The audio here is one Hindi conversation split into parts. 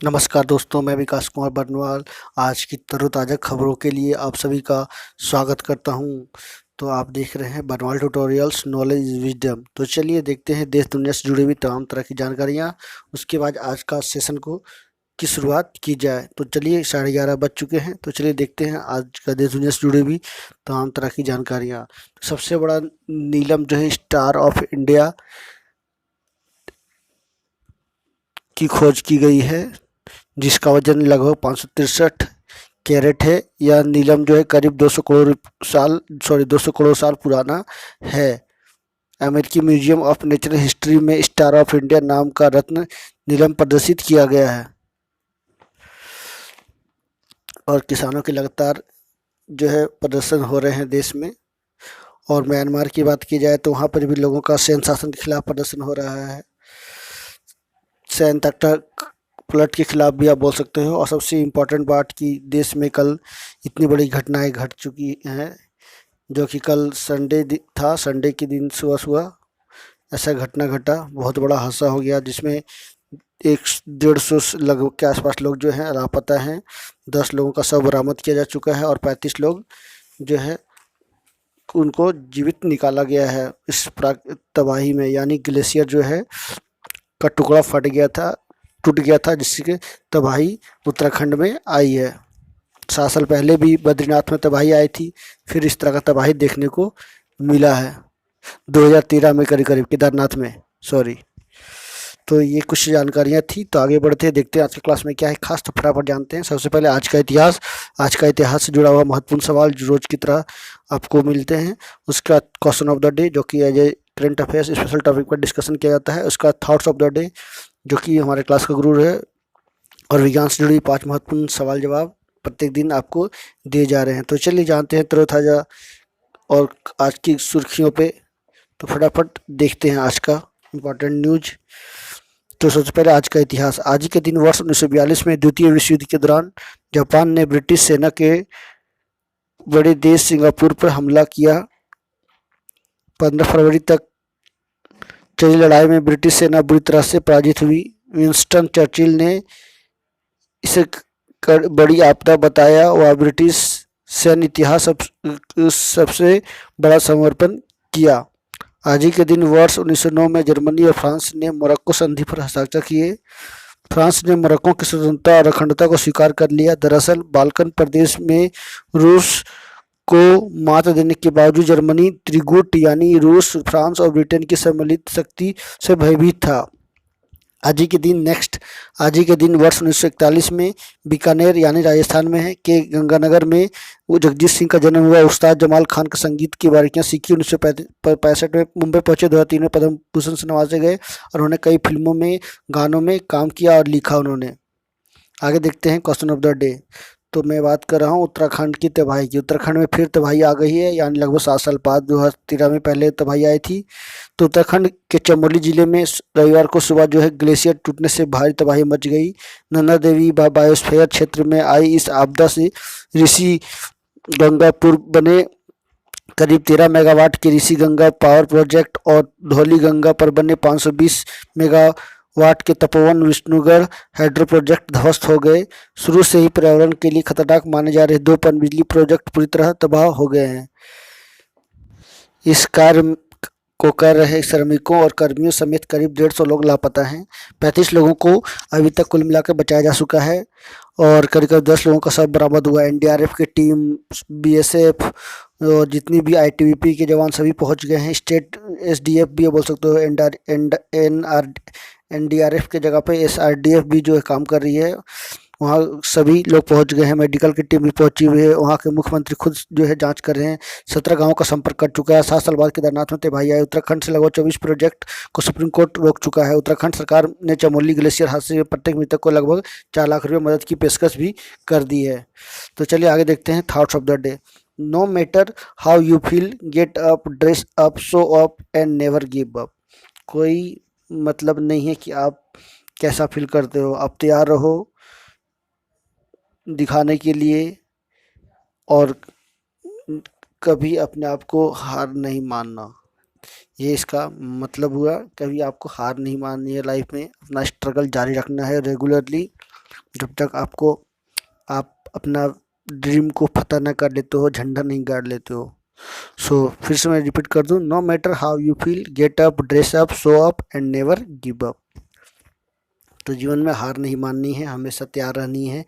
नमस्कार दोस्तों, मैं विकास कुमार बरनवाल आज की तरोताज़ा खबरों के लिए आप सभी का स्वागत करता हूं। तो आप देख रहे हैं Barnwal tutorials knowledge is wisdom. तो चलिए देखते हैं देश दुनिया से जुड़ी हुई तमाम तरह की जानकारियां। उसके बाद आज का सेशन की शुरुआत की जाए। तो चलिए 11:30 बज चुके हैं। तो चलिए देखते हैं आज का देश दुनिया से जुड़ी हुई तमाम तरह की जानकारियाँ। तो सबसे बड़ा नीलम जो है स्टार ऑफ इंडिया की खोज की गई है, जिसका वजन लगभग 563 कैरेट है। यह नीलम जो है करीब 200 करोड़ साल पुराना है। अमेरिकी म्यूजियम ऑफ नेचुरल हिस्ट्री में स्टार ऑफ इंडिया नाम का रत्न नीलम प्रदर्शित किया गया है। और किसानों के लगातार जो है प्रदर्शन हो रहे हैं देश में। और म्यांमार की बात की जाए तो वहाँ पर भी लोगों का सैन्य शासन के खिलाफ प्रदर्शन हो रहा है। सैन्य तख्ता पलट के खिलाफ भी आप बोल सकते हो। और सबसे इम्पोर्टेंट बात कि देश में कल इतनी बड़ी घटनाएं घट चुकी हैं, जो कि कल संडे था। संडे के दिन सुबह सुबह ऐसा घटना घटा, बहुत बड़ा हादसा हो गया, जिसमें 150 लगभग के आसपास लोग जो हैं लापता हैं। 10 लोगों का शव बरामद किया जा चुका है और 35 लोग जो है उनको जीवित निकाला गया है इस तबाही में। यानी ग्लेशियर जो है का टुकड़ा टूट गया था, जिसकी तबाही उत्तराखंड में आई है। 7 साल पहले भी बद्रीनाथ में तबाही आई थी, फिर इस तरह का तबाही देखने को मिला है 2013 में करीब केदारनाथ में। सॉरी। तो ये कुछ जानकारियाँ थी। तो आगे बढ़ते हैं, देखते हैं आज की क्लास में क्या है खास। तो फटाफट जानते हैं। सबसे पहले आज का इतिहास से जुड़ा हुआ महत्वपूर्ण सवाल जो रोज की तरह आपको मिलते हैं। उसका क्वेश्चन ऑफ द डे, जो कि as a current affairs special topic पर डिस्कशन किया जाता है। उसका थॉट्स ऑफ द डे, जो कि हमारे क्लास का गुरु है। और विज्ञान से जुड़ी 5 महत्वपूर्ण सवाल जवाब प्रत्येक दिन आपको दिए जा रहे हैं। तो चलिए जानते हैं तरोताज़ा और आज की सुर्खियों पे। तो फटाफट देखते हैं आज का इम्पोर्टेंट न्यूज। तो सबसे पहले आज का इतिहास। आज ही के दिन वर्ष 1942 में द्वितीय विश्व युद्ध के दौरान जापान ने ब्रिटिश सेना के बड़े देश सिंगापुर पर हमला किया। 15 फरवरी तक चली लड़ाई में ब्रिटिश सेना बुरी तरह से पराजित हुई। विंस्टन चर्चिल ने इसे बड़ी आपदा बताया। वह ब्रिटिश सैन्य इतिहास सबसे बड़ा समर्पण किया। आज ही के दिन वर्ष 1909 में जर्मनी और फ्रांस ने मोरक्को संधि पर हस्ताक्षर किए। फ्रांस ने मोरक्को की स्वतंत्रता और अखंडता को स्वीकार कर लिया। दरअसल बाल्कन प्रदेश में रूस को मात देने के बावजूद जर्मनी त्रिगुट यानी रूस, फ्रांस और ब्रिटेन की सम्मिलित शक्ति से भयभीत था। आज ही के दिन वर्ष 1941 में बीकानेर यानी राजस्थान में है के गंगानगर में वो जगजीत सिंह का जन्म हुआ। उस्ताद जमाल खान का संगीत की बारीकियां सीखी। 1965 में मुंबई पहुंचे। 2003 में पद्म भूषण से नवाजे गए और उन्होंने कई फिल्मों में गानों में काम किया और लिखा उन्होंने। आगे देखते हैं क्वेश्चन ऑफ द डे। तो मैं बात कर रहा हूँ उत्तराखंड की तबाही की। उत्तराखंड में फिर तबाही आ गई है, यानी लगभग 7 साल बाद 2013 में पहले तबाही आई थी। तो उत्तराखंड के चमोली जिले में रविवार को सुबह जो है ग्लेशियर टूटने से भारी तबाही मच गई। नंदा देवी बायोस्फीयर क्षेत्र में आई इस आपदा से ऋषि गंगापुर बने करीब 13 मेगावाट के ऋषि गंगा पावर प्रोजेक्ट और धौली गंगा पर बने 520 मेगावाट के तपोवन विष्णुगढ़ हाइड्रो प्रोजेक्ट ध्वस्त हो गए। शुरू से ही पर्यावरण के लिए खतरनाक माने जा रहे 2 पनबिजली प्रोजेक्ट पूरी तरह तबाह हो गए हैं। इस कार्य को कर रहे श्रमिकों और कर्मियों समेत करीब 150 लोग लापता हैं। 35 लोगों को अभी तक कुल मिलाकर बचाया जा चुका है और करीब 10 लोगों का शव बरामद हुआ। एनडीआरएफ की टीम, बीएसएफ और जितनी भी आईटीबीपी के जवान सभी पहुंच गए हैं। स्टेट एसडीएफ भी बोल सकते हो, एनडीआरएफ के जगह पे एसआरडीएफ भी जो है काम कर रही है। वहाँ सभी लोग पहुंच गए हैं। मेडिकल की टीम भी पहुंची हुई है। वहाँ के मुख्यमंत्री खुद जो है जांच कर रहे हैं। 17 गांवों का संपर्क कर चुका है। 7 साल बाद केदारनाथ में तबाही आई। उत्तराखंड से लगभग 24 प्रोजेक्ट को सुप्रीम कोर्ट रोक चुका है। उत्तराखंड सरकार ने चमोली ग्लेशियर हादसे में प्रत्येक मृतक को लगभग 4 लाख रुपये मदद की पेशकश भी कर दी है। तो चलिए आगे देखते हैं thoughts of the day. No matter how you feel, get up, dress up, show up and never give up. कोई मतलब नहीं है कि आप कैसा फील करते हो, आप तैयार रहो दिखाने के लिए और कभी अपने आप को हार नहीं मानना। ये इसका मतलब हुआ। कभी आपको हार नहीं माननी है लाइफ में, अपना स्ट्रगल जारी रखना है रेगुलरली। जब तक आप अपना ड्रीम को फतह न कर लेते हो, झंडा नहीं गाड़ लेते हो। सो फिर से मैं रिपीट कर दूं, no matter how you feel, get up, dress up, show up and never give up. तो जीवन में हार नहीं माननी है, हमेशा तैयार रहनी है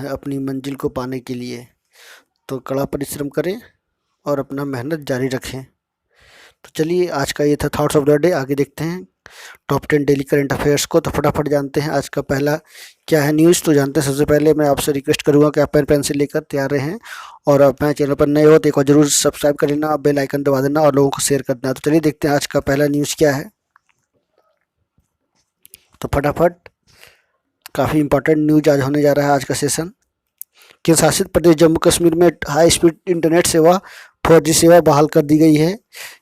अपनी मंजिल को पाने के लिए। तो कड़ा परिश्रम करें और अपना मेहनत जारी रखें। तो चलिए, आज का ये था थॉट्स ऑफ द डे। आगे देखते हैं टॉप 10 डेली करंट अफेयर्स को। तो फटाफट जानते हैं आज का पहला क्या है न्यूज़। तो जानते हैं, सबसे पहले मैं आपसे रिक्वेस्ट करूंगा कि आप पेन पेंसिल लेकर तैयार रहें, और आप मेरे चैनल पर नए हो तो एक बार जरूर सब्सक्राइब कर लेना, बेल आइकन दबा देना और लोगों को शेयर कर देना। तो चलिए देखते हैं आज का पहला न्यूज़ क्या है। तो फटाफट, काफ़ी इंपॉर्टेंट न्यूज आज होने जा रहा है आज का सेशन। केंद्र शासित प्रदेश जम्मू कश्मीर में हाई स्पीड इंटरनेट सेवा 4G सेवा बहाल कर दी गई है।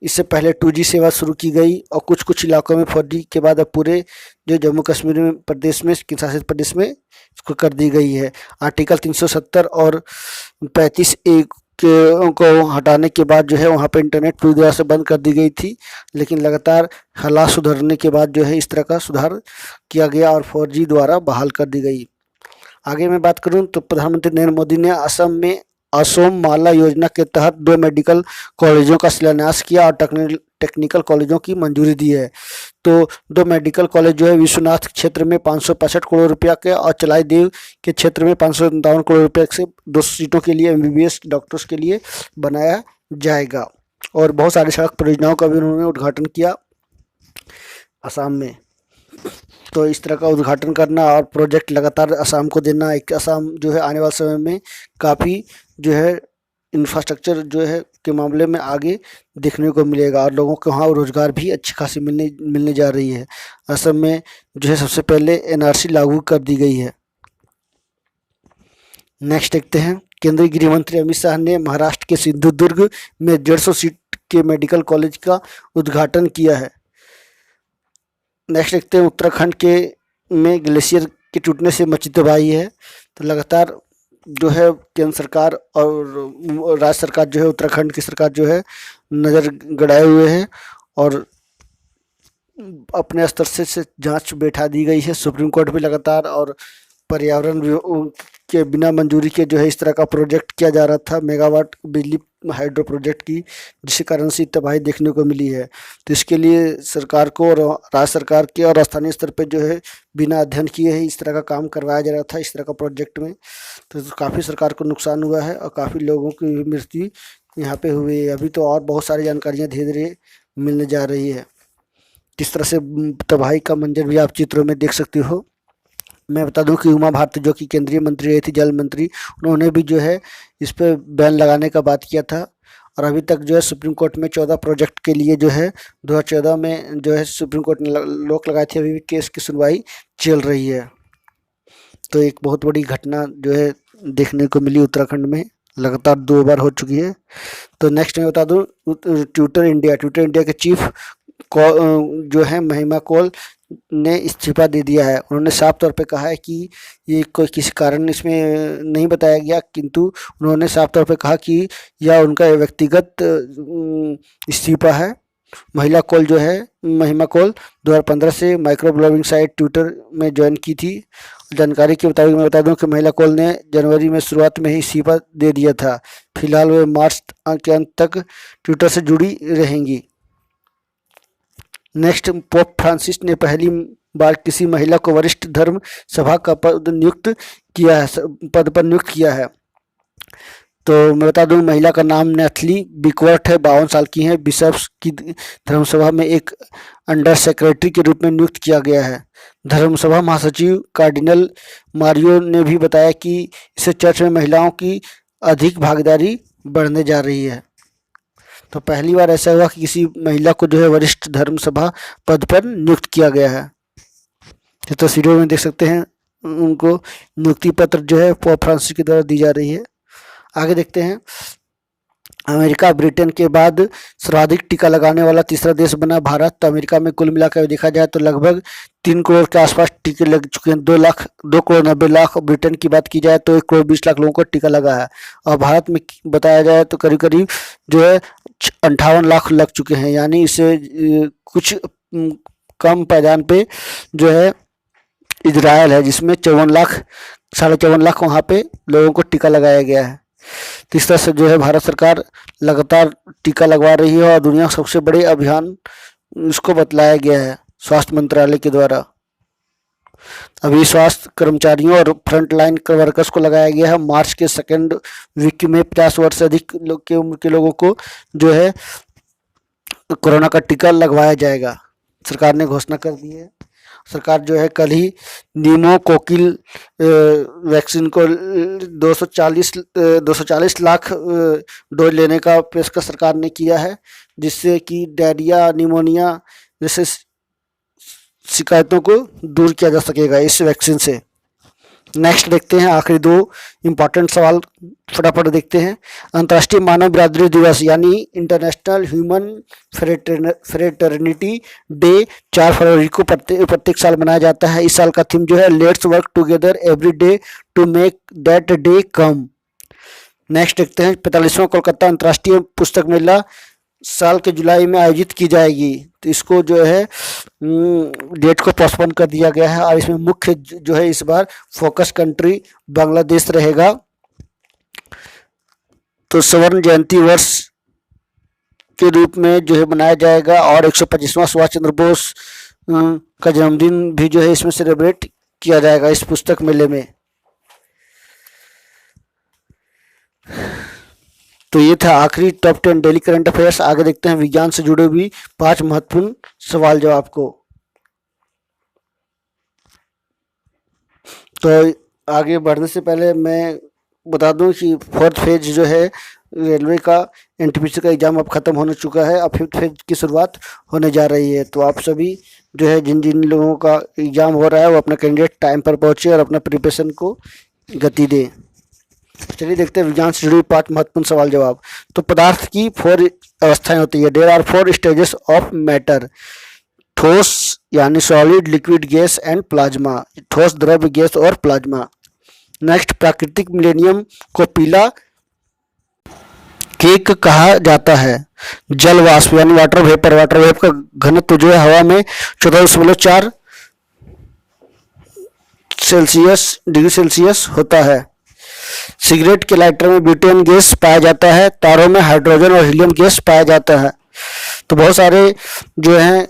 इससे पहले 2G सेवा शुरू की गई और कुछ कुछ इलाकों में 4G के बाद अब पूरे जो जम्मू कश्मीर में प्रदेश में, केंद्र शासित प्रदेश में इसको कर दी गई है। आर्टिकल 370 और 35A को हटाने के बाद जो है वहाँ पे इंटरनेट पूरी तरह से बंद कर दी गई थी, लेकिन लगातार हालात सुधरने के बाद जो है इस तरह का सुधार किया गया और 4G द्वारा बहाल कर दी गई। आगे मैं बात करूं तो प्रधानमंत्री नरेंद्र मोदी ने असम में असोम माला योजना के तहत 2 मेडिकल कॉलेजों का शिलान्यास किया और टेक्निकल कॉलेजों की मंजूरी दी है। तो 2 मेडिकल कॉलेज जो है विश्वनाथ क्षेत्र में 565 करोड़ रुपया के और चलाई देव के क्षेत्र में 557 करोड़ रुपये से 200 सीटों के लिए MBBS डॉक्टर्स के लिए बनाया जाएगा। और बहुत सारी सड़क परियोजनाओं का भी उन्होंने उद्घाटन किया असम में। तो इस तरह का उद्घाटन करना और प्रोजेक्ट लगातार असम को देना, एक असम जो है आने वाले समय में काफ़ी जो है इंफ्रास्ट्रक्चर जो है के मामले में आगे देखने को मिलेगा और लोगों को वहाँ रोजगार भी अच्छी खासी मिलने जा रही है। असम में जो है सबसे पहले NRC लागू कर दी गई है। नेक्स्ट देखते हैं, केंद्रीय गृह मंत्री अमित शाह ने महाराष्ट्र के सिंधुदुर्ग में 150 सीट के मेडिकल कॉलेज का उद्घाटन किया है। नेक्स्ट देखते हैं, उत्तराखंड के में ग्लेशियर के टूटने से मची तबाही है। तो लगातार जो है केंद्र सरकार और राज्य सरकार जो है, उत्तराखंड की सरकार जो है नज़र गड़ाए हुए हैं और अपने स्तर से जांच बैठा दी गई है सुप्रीम कोर्ट भी लगातार। और पर्यावरण के बिना मंजूरी के जो है इस तरह का प्रोजेक्ट किया जा रहा था, मेगावाट बिजली हाइड्रो प्रोजेक्ट की, जिसके कारण से तबाही देखने को मिली है। तो इसके लिए सरकार को और राज्य सरकार के और स्थानीय स्तर पर जो है बिना अध्ययन किए ही इस तरह का काम करवाया जा रहा था इस तरह का प्रोजेक्ट में। तो काफ़ी सरकार को नुकसान हुआ है और काफ़ी लोगों की मृत्यु यहाँ पे हुई है। अभी तो और बहुत सारी जानकारियाँ धीरे धीरे मिलने जा रही है। किस तरह से तबाही का मंजर भी आप चित्रों में देख सकते हो। मैं बता दूं कि उमा भारती जो कि केंद्रीय मंत्री रही थी, जल मंत्री, उन्होंने भी जो है इस पर बैन लगाने का बात किया था। और अभी तक जो है सुप्रीम कोर्ट में 14 प्रोजेक्ट के लिए जो है 2014 में जो है सुप्रीम कोर्ट ने रोक लगाई थी। अभी भी केस की सुनवाई चल रही है। तो एक बहुत बड़ी घटना जो है देखने को मिली उत्तराखंड में, लगातार 2 बार हो चुकी है। तो नेक्स्ट मैं बता दूं, ट्विटर इंडिया के चीफ जो है महिमा कौल ने इस्तीफा दे दिया है। उन्होंने साफ तौर पे कहा है कि ये कोई किसी कारण इसमें नहीं बताया गया, किंतु उन्होंने साफ तौर पे कहा कि यह उनका व्यक्तिगत इस्तीफा है। महिमा कौल 2015 से माइक्रो ब्लॉगिंग साइट ट्विटर में ज्वाइन की थी। जानकारी के मुताबिक मैं बता दूं कि महिमा कौल ने जनवरी में शुरुआत में ही इस्तीफा दे दिया था। फिलहाल वे मार्च के अंत तक ट्विटर से जुड़ी रहेंगी। नेक्स्ट, पोप फ्रांसिस ने पहली बार किसी महिला को वरिष्ठ धर्म सभा का पद पर नियुक्त किया है। तो मैं बता दूं, महिला का नाम नैथली बिकवर्थ है, 52 साल की हैं। बिशप्स की धर्मसभा में एक अंडर सेक्रेटरी के रूप में नियुक्त किया गया है। धर्मसभा महासचिव कार्डिनल मारियो ने भी बताया कि इससे चर्च में महिलाओं की अधिक भागीदारी बढ़ने जा रही है। तो पहली बार ऐसा हुआ कि किसी महिला को जो है वरिष्ठ धर्म सभा पद पर नियुक्त किया गया है। तो तस्वीरों में देख सकते हैं उनको नियुक्ति पत्र जो है पोप फ्रांसिस के द्वारा दी जा रही है। आगे देखते हैं, अमेरिका ब्रिटेन के बाद सर्वाधिक टीका लगाने वाला तीसरा देश बना भारत। तो अमेरिका में कुल मिलाकर देखा जाए तो लगभग 3 करोड़ के आसपास टीके लग चुके हैं। 2 करोड़ 90 लाख। ब्रिटेन की बात की जाए तो 1 करोड़ 20 लाख लोगों को टीका लगा है। और भारत में बताया जाए तो करीब करीब जो है 58 लाख लग चुके हैं। यानी इससे कुछ कम पैदान पे जो है इजराइल है, जिसमें 54 लाख वहाँ पे लोगों को टीका लगाया गया है। तो इस तरह से जो है भारत सरकार लगातार टीका लगवा रही है और दुनिया का सबसे बड़े अभियान इसको बतलाया गया है स्वास्थ्य मंत्रालय के द्वारा। अभी स्वास्थ्य कर्मचारियों और फ्रंट लाइन वर्कर्स को लगाया गया है। मार्च के सेकेंड वीक में 50 वर्ष से अधिक की उम्र के लोगों को जो है कोरोना का टीका लगवाया जाएगा, सरकार ने घोषणा कर दी है। सरकार जो है कल ही न्यूमोकोकिल वैक्सीन को 240 लाख डोज लेने का पेशकश सरकार ने किया है, जिससे कि डायरिया, निमोनिया जैसे शिकायतों को दूर किया जा सकेगा इस वैक्सीन से। नेक्स्ट देखते हैं आखिरी 2 इम्पॉर्टेंट सवाल, फटाफट देखते हैं। अंतर्राष्ट्रीय मानव बिरादरी दिवस यानी इंटरनेशनल ह्यूमन फ्रेटर्निटी डे 4 फरवरी को प्रत्येक साल मनाया जाता है। इस साल का थीम जो है let's work together every day to make that day come. Next देखते हैं 45वां कोलकाता अंतर्राष्ट्रीय पुस्तक मेला साल के जुलाई में आयोजित की जाएगी। तो इसको जो है डेट को पोस्टपोन कर दिया गया है और इसमें मुख्य जो है इस बार फोकस कंट्री बांग्लादेश रहेगा। तो स्वर्ण जयंती वर्ष के रूप में जो है मनाया जाएगा और 125वां सुभाष चंद्र बोस का जन्मदिन भी जो है इसमें सेलिब्रेट किया जाएगा इस पुस्तक मेले में। तो ये था आखिरी टॉप 10 डेली करंट अफेयर्स। आगे देखते हैं विज्ञान से जुड़े हुए 5 महत्वपूर्ण सवाल जवाब को। तो आगे बढ़ने से पहले मैं बता दूं कि 4th फेज जो है रेलवे का एनटीपीसी का एग्ज़ाम अब ख़त्म होने चुका है। अब 5th फेज की शुरुआत होने जा रही है। तो आप सभी जो है जिन जिन लोगों का एग्ज़ाम हो रहा है वो अपना कैंडिडेट टाइम पर पहुँचे और अपना प्रिपरेशन को गति दें। चलिए देखते हैं विज्ञान से जुड़ी 5 महत्वपूर्ण सवाल जवाब। तो पदार्थ की 4 अवस्थाएं होती है। There are 4 stages of matter, ठोस यानी solid, liquid, gas and plasma. ठोस, द्रव्य, गैस और प्लाज्मा। नेक्स्ट, प्राकृतिक मिलेनियम को पीला केक कहा जाता है। जल वाष्प यानी वाटर वेपर, वाटर वेपर का घनत्व जो है हवा में 14.4 डिग्री सेल्सियस होता है। सिगरेट के लाइटर में ब्यूटेन गैस पाया जाता है। तारों में हाइड्रोजन और हीलियम गैस पाया जाता है। तो बहुत सारे जो हैं,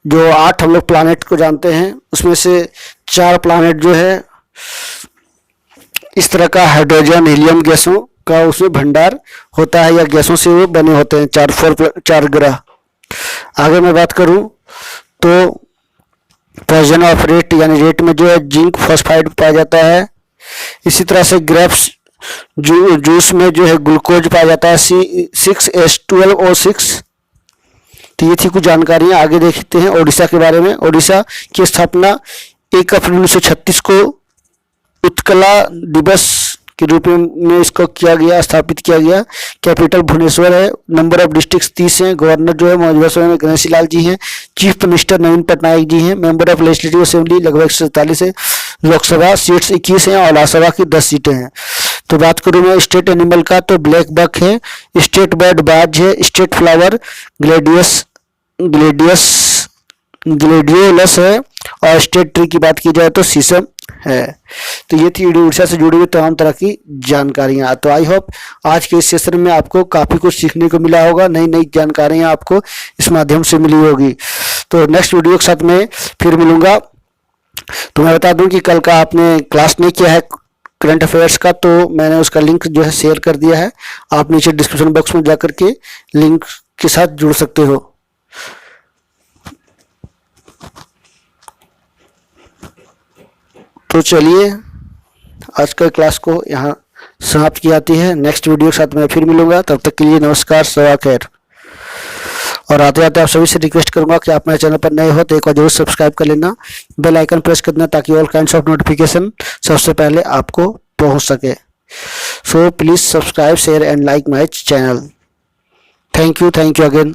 जो 8 हम लोग प्लानेट को जानते हैं, उसमें से 4 प्लानेट जो है इस तरह का हाइड्रोजन, हीलियम गैसों का उसमें भंडार होता है या गैसों से वो बने होते हैं 4 ग्रह। आगे मैं बात करूं तो पॉइजन ऑफ रेट यानी रेट में जो है जिंक फॉस्फाइड पाया जाता है। इसी तरह से ग्रेप्स जूस में जो है ग्लूकोज पाया जाता है, C6H12O6। तो ये थी कुछ जानकारियाँ। आगे देखते हैं ओडिशा के बारे में। ओडिशा की स्थापना 1 अप्रैल 1936 को उत्कला दिवस के रूप में इसको स्थापित किया गया। कैपिटल भुवनेश्वर है। नंबर ऑफ डिस्ट्रिक्ट्स 30 हैं। गवर्नर जो है मौजूदा समय में गणेशी लाल जी हैं। चीफ मिनिस्टर नवीन पटनायक जी हैं। मेंबर ऑफ लेजिस्लेटिव असेंबली लगभग 147 है। लोकसभा सीट्स 21 हैं और राज्यसभा की 10 सीटें हैं। तो बात करूँ मैं स्टेट एनिमल का, तो ब्लैक बक है। स्टेट बर्ड बाज है। स्टेट फ्लावर ग्लेडियोलस है। और स्टेट ट्री की बात की जाए तो शीशम है। तो ये थी उड़ीसा से जुड़ी हुई तमाम तरह की जानकारियां। तो आई होप आज के इस सेशन में आपको काफ़ी कुछ सीखने को मिला होगा। नई नई जानकारियां आपको इस माध्यम से मिली होगी। तो नेक्स्ट वीडियो के साथ में फिर मिलूंगा। तो मैं बता दूं कि कल का आपने क्लास नहीं किया है करंट अफेयर्स का, तो मैंने उसका लिंक जो है शेयर कर दिया है। आप नीचे डिस्क्रिप्शन बॉक्स में जाकर के लिंक के साथ जुड़ सकते हो। तो चलिए आज का क्लास को यहाँ समाप्त की जाती है। नेक्स्ट वीडियो के साथ मैं फिर मिलूंगा। तब तक के लिए नमस्कार, सवा खैर। और आते आते आप सभी से रिक्वेस्ट करूंगा कि आप मेरे चैनल पर नए हो तो एक बार जरूर सब्सक्राइब कर लेना, बेल आइकन प्रेस कर देना, ताकि ऑल काइंड्स ऑफ नोटिफिकेशन सबसे पहले आपको पहुंच सके। So please subscribe, share and like my channel. Thank you again.